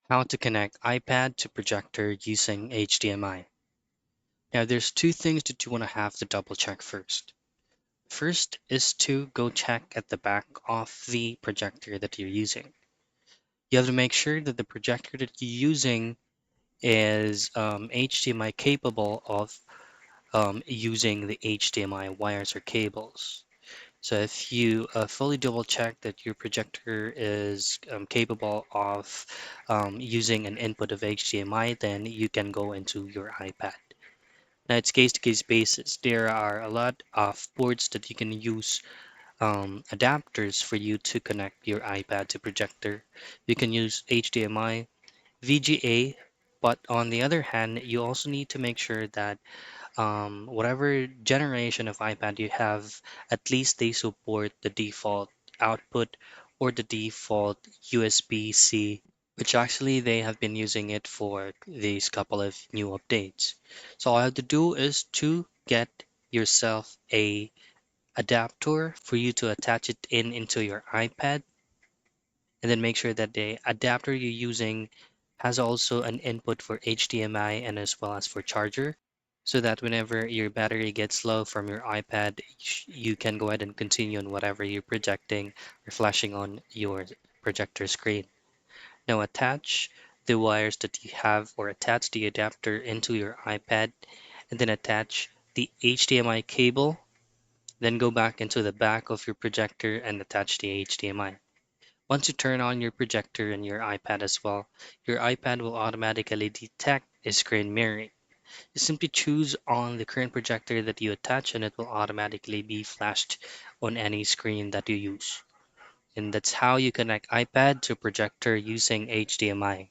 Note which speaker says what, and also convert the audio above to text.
Speaker 1: How to connect iPad to projector using HDMI. Now there's two things that you want to have to double check first. First is to go check at the back of the projector that you're using. You have to make sure that the projector that you're using is HDMI capable of using the HDMI wires or cables. So if you fully double check that your projector is capable of using an input of HDMI, then you can go into your iPad. Now it's case to case basis. There are a lot of ports that you can use adapters for you to connect your iPad to projector. You can use HDMI, VGA, but on the other hand, you also need to make sure that whatever generation of iPad you have, at least they support the default output or the default USB-C, which actually they have been using it for these couple of new updates. So all you have to do is to get yourself a adapter for you to attach it into your iPad, and then make sure that the adapter you're using has also an input for HDMI and as well as for charger, so that whenever your battery gets low from your iPad, you can go ahead and continue on whatever you're projecting or flashing on your projector screen. Now attach the wires that you have or attach the adapter into your iPad, and then attach the HDMI cable, then go back into the back of your projector and attach the HDMI. Once you turn on your projector and your iPad as well, your iPad will automatically detect a screen mirroring. You simply choose on the current projector that you attach and it will automatically be flashed on any screen that you use. And that's how you connect iPad to projector using HDMI.